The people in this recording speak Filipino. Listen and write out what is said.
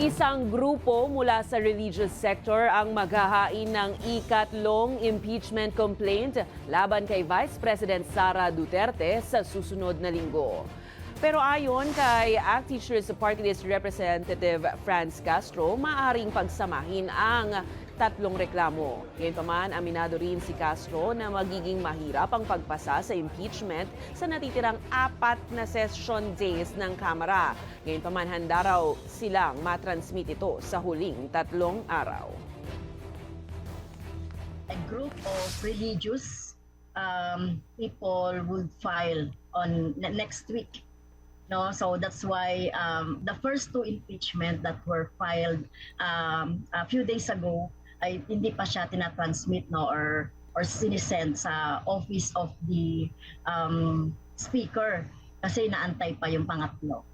Isang grupo mula sa religious sector ang maghahain ng ikatlong impeachment complaint laban kay Vice President Sara Duterte sa susunod na linggo. Pero ayon kay ACT Teachers Party List Representative Franz Castro, maaaring pagsamahin ang tatlong reklamo. Gayunpaman, aminado rin si Castro na magiging mahirap ang pagpasa sa impeachment sa natitirang 4 na session days ng Kamara. Gayunpaman, handa raw silang matransmit ito sa huling 3 araw. A group of religious people would file on next week. No, so that's why the first 2 impeachment that were filed a few days ago ay hindi pa siya tinatransmit, no, or sinisend sa office of the speaker kasi naantay pa yung pangatlo.